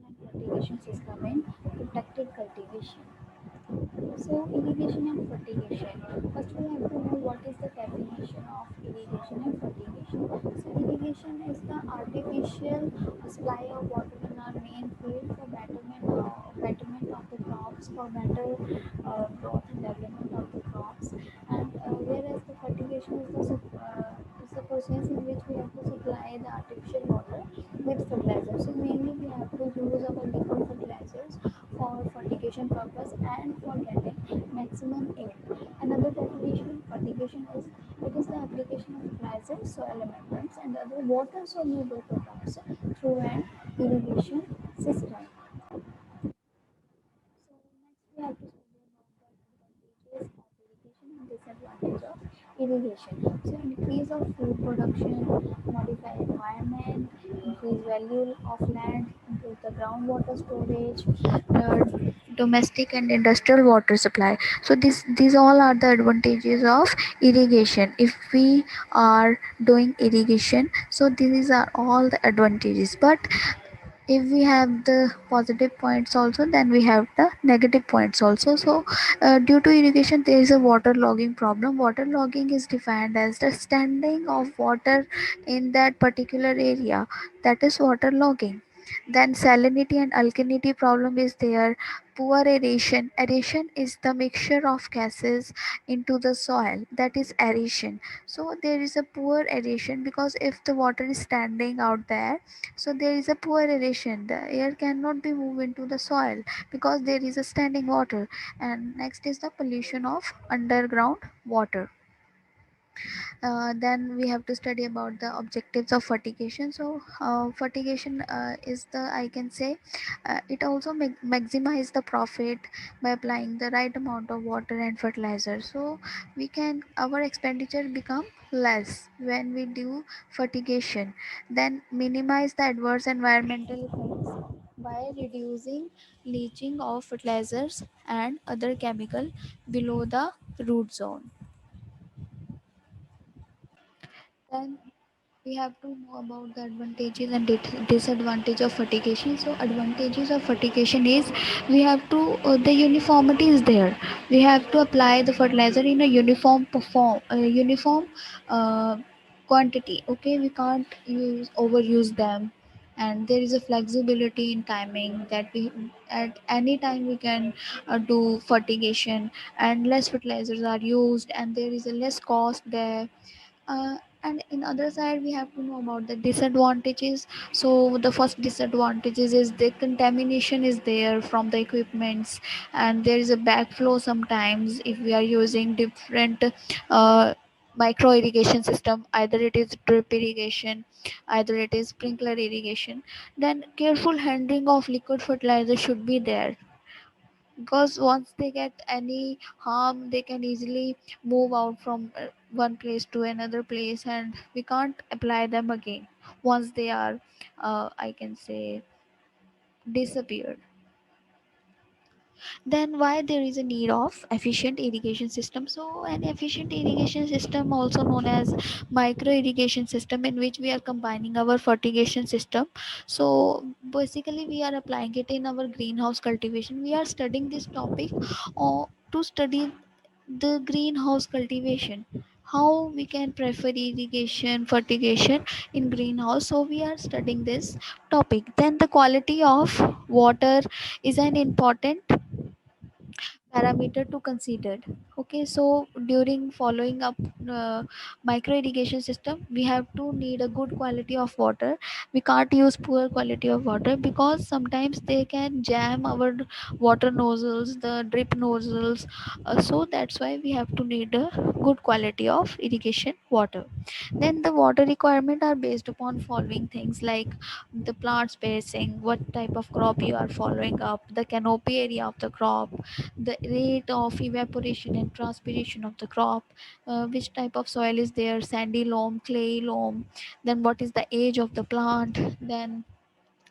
and fertigation system in protected cultivation. So, irrigation and fertigation. First, we have to know what is the definition of irrigation and fertigation. So, irrigation is the artificial supply of water in our main field for betterment of the crops, for better growth and development of the crops. And whereas the fertigation is the process in which we have to supply the artificial water with fertilizers. So, mainly we have to use our liquid fertilizers for fertigation purpose and for getting maximum yield. Another definition of fertigation is it is the application of fertilizers, soil amendments, and other water soluble products through an irrigation system. So next we have to study about the advantages of irrigation and disadvantage of irrigation. So increase of food production, modify environment, increase value of land, improve the groundwater storage, domestic and industrial water supply. So these all are the advantages of irrigation. If we are doing irrigation, so these are all the advantages. But if we have the positive points also, then we have the negative points also. So due to irrigation there is a water logging problem. Water logging is defined as the standing of water in that particular area, that is water logging. Then salinity and alkalinity problem is there. Poor aeration is the mixture of gases into the soil, that is aeration. So there is a poor aeration because if the water is standing out there, so there is a poor aeration, the air cannot be moved into the soil because there is a standing water. And next is the pollution of underground water. Then we have to study about the objectives of fertigation. So fertigation is the, I can say, it also maximize the profit by applying the right amount of water and fertilizer. So we can, our expenditure become less when we do fertigation. Then minimize the adverse environmental effects by reducing leaching of fertilizers and other chemical below the root zone. Then we have to know about the advantages and disadvantage of fertigation. So advantages of fertigation is we have to the uniformity is there. We have to apply the fertilizer in a uniform uh, quantity. Okay, we can't use overuse them. And there is a flexibility in timing that we at any time we can do fertigation, and less fertilizers are used, and there is a less cost there. And in other side we have to know about the disadvantages. So the first disadvantages is the contamination is there from the equipments, and there is a backflow sometimes if we are using different uh, micro irrigation system, either it is drip irrigation, either it is sprinkler irrigation. Then careful handling of liquid fertilizer should be there, because once they get any harm they can easily move out from one place to another place, and we can't apply them again once they are I can say disappeared. Then why there is a need of efficient irrigation system. So an efficient irrigation system, also known as micro irrigation system, in which we are combining our fertigation system. So basically we are applying it in our greenhouse cultivation. We are studying this topic or to study the greenhouse cultivation, how we can prefer irrigation fertigation in greenhouse. So we are studying this topic. Then the quality of water is an important parameter to consider. Okay, so during following up micro irrigation system, we have to need a good quality of water. We can't use poor quality of water because sometimes they can jam our water nozzles, the drip nozzles. So that's why we have to need a good quality of irrigation water. Then the water requirement are based upon following things like the plant spacing, what type of crop you are following up, the canopy area of the crop, the rate of evaporation and transpiration of the crop, which type of soil is there, sandy loam, clay loam, then what is the age of the plant, then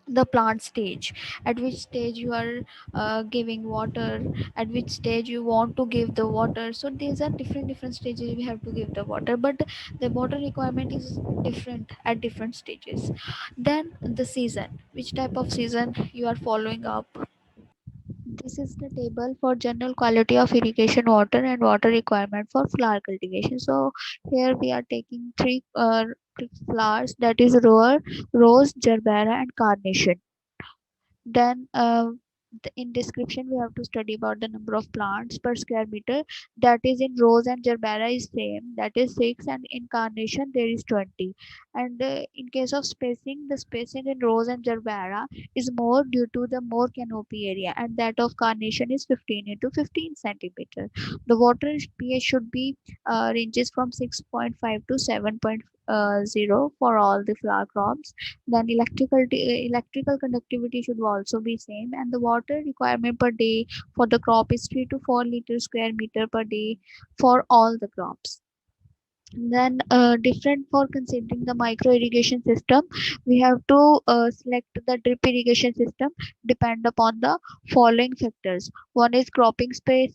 the plant stage, at which stage you are giving water, at which stage you want to give the water. So these are different stages we have to give the water, but the water requirement is different at different stages. Then the season, which type of season you are following up. This is the table for general quality of irrigation water and water requirement for flower cultivation. So here we are taking three flowers, that is rose, gerbera and carnation. Then in description we have to study about the number of plants per square meter. That is in rose and gerbera is same, that is 6, and in carnation there is 20. And in case of spacing, the spacing in rose and gerbera is more due to the more canopy area, and that of carnation is 15 into 15 centimeter. The water pH should be ranges from 6.5 to 7.0 for all the flower crops. Then electrical conductivity should also be same, and the water requirement per day for the crop is 3 to 4 liters square meter per day for all the crops. Then different for considering the micro irrigation system, we have to select the drip irrigation system depend upon the following factors. One is cropping space,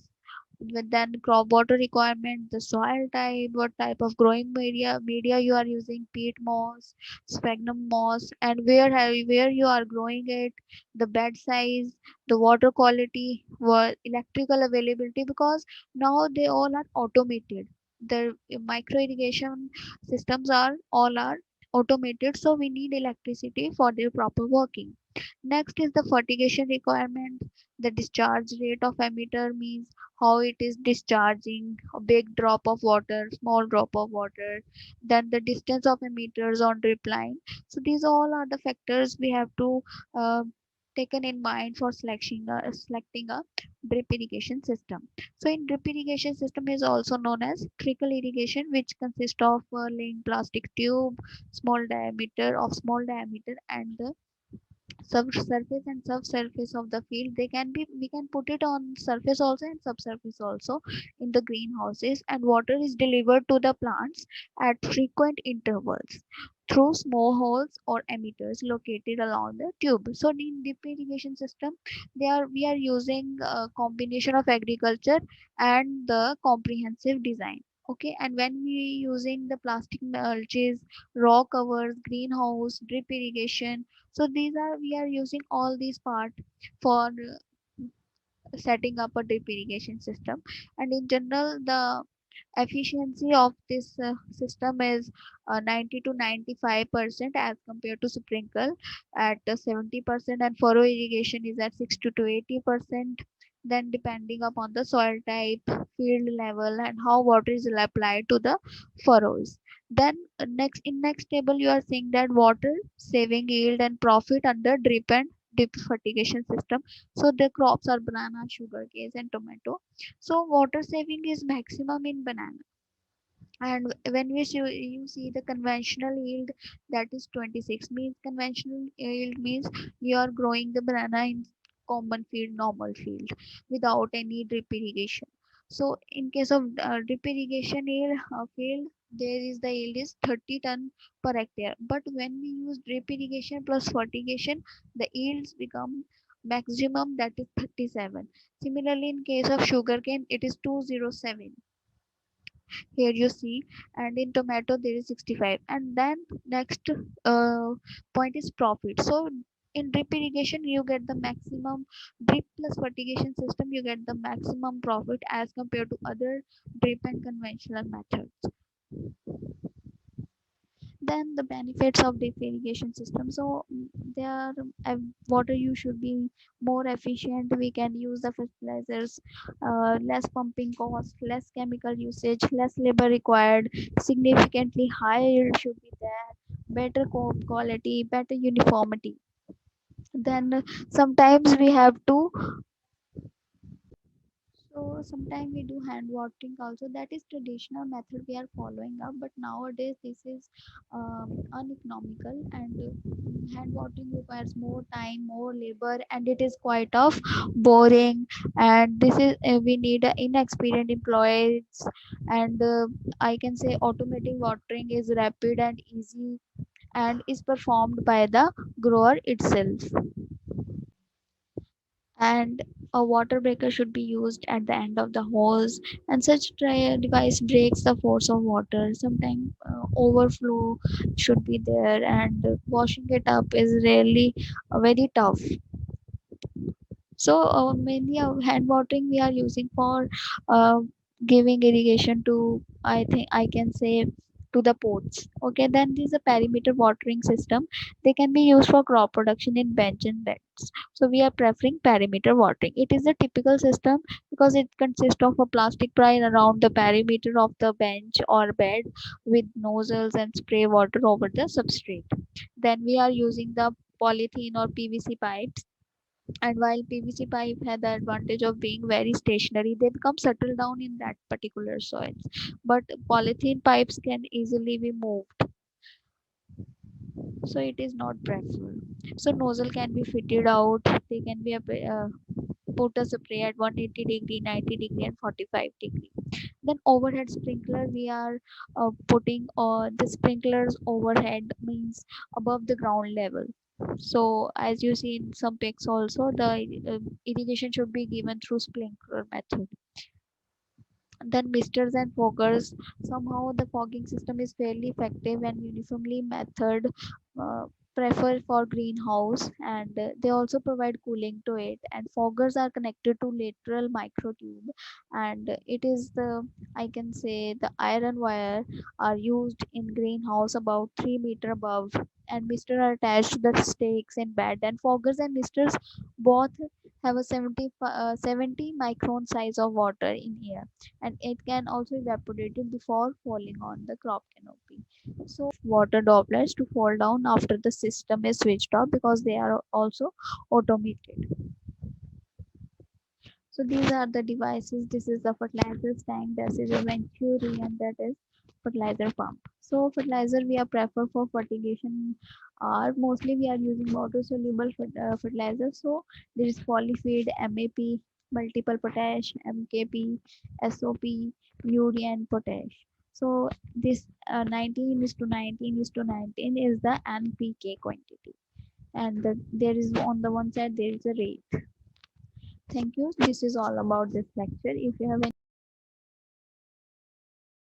with then crop water requirement, the soil type, what type of growing media you are using, peat moss, sphagnum moss, and where you are growing it, the bed size, the water quality, electrical availability, because now they all are automated. The micro irrigation systems are automated, so we need electricity for their proper working. Next is the fertigation requirement. The discharge rate of emitter means how it is discharging, a big drop of water, small drop of water. Then the distance of emitters on drip line. So these all are the factors we have to uh, taken in mind for selecting a drip irrigation system. So in drip irrigation system is also known as trickle irrigation, which consists of laying plastic tube, small diameter, and the subsurface and subsurface of the field. They can be, we can put it on surface also and subsurface also in the greenhouses, and water is delivered to the plants at frequent intervals through small holes or emitters located along the tube. So in deep irrigation system, we are using a combination of agriculture and the comprehensive design. Okay, and when we using the plastic mulches, raw covers, greenhouse, drip irrigation, so these are, we are using all these part for setting up a drip irrigation system. And in general, the efficiency of this system is 90 to 95% as compared to sprinkle at 70%, and furrow irrigation is at 60 to 80%. Then depending upon the soil type, field level, and how water is applied to the furrows. Then next table you are seeing that water saving yield and profit under drip and dip fertigation system. So the crops are banana, sugar cane, and tomato. So water saving is maximum in banana. And when you see the conventional yield, that is 26, means conventional yield means you are growing the banana in common field, normal field, without any drip irrigation. So in case of drip irrigation field, there is the yield is 30 ton per hectare. But when we use drip irrigation plus fertigation, the yields become maximum, that is 37. Similarly, in case of sugarcane, it is 207, here you see, and in tomato there is 65. And then next point is profit. So in drip irrigation you get the maximum, drip plus fertigation system you get the maximum profit as compared to other drip and conventional methods. Then the benefits of drip irrigation system. So there water use should be more efficient, we can use the fertilizers, less pumping cost, less chemical usage, less labor required, significantly higher yield should be there, better quality, better uniformity. Then sometimes we have to, so sometimes we do hand watering also. That is traditional method we are following up, but nowadays this is uneconomical, and hand watering requires more time, more labor, and it is quite of boring. And this is we need inexperienced employees, and I can say automating watering is rapid and easy, and is performed by the grower itself. And a water breaker should be used at the end of the hose, and such device breaks the force of water. Sometimes overflow should be there, and washing it up is really very tough. So mainly hand watering we are using for uh, giving irrigation to, I think I can say, to the pots. Okay, then there's a perimeter watering system. They can be used for crop production in bench and beds. So we are preferring perimeter watering. It is a typical system because it consists of a plastic pipe around the perimeter of the bench or bed with nozzles and spray water over the substrate. Then we are using the polythene or PVC pipes. And while PVC pipe had the advantage of being very stationary, they become settled down in that particular soils. But polythene pipes can easily be moved, so it is not preferred. So nozzle can be fitted out. They can be put a spray at 180-degree, 90-degree, and 45-degree. Then overhead sprinkler, we are putting the sprinklers overhead, means above the ground level. So as you see in some pics also, the irrigation should be given through sprinkler method. Then misters and foggers, somehow the fogging system is fairly effective and uniformly method uh, preferred for greenhouse, and they also provide cooling to it. And foggers are connected to lateral microtube, and it is the, I can say, the iron wire are used in greenhouse about 3 meter above, and mister are attached to the stakes in bed. And foggers and misters both have a 70 micron size of water in air, and it can also evaporate it before falling on the crop canopy. So water droplets to fall down after the system is switched off, because they are also automated. So these are the devices. This is the fertilizer tank, this is a venturi, and that is fertilizer pump. So fertilizer we are prefer for fertigation are mostly we are using water soluble fertilizer. So there is polyfeed, MAP, multiple potash, MKP, SOP, urea, and potash. So this 19 is to 19 is to 19 is the NPK quantity, and there is on the one side there is a rate. Thank you. This is all about this lecture. If you have any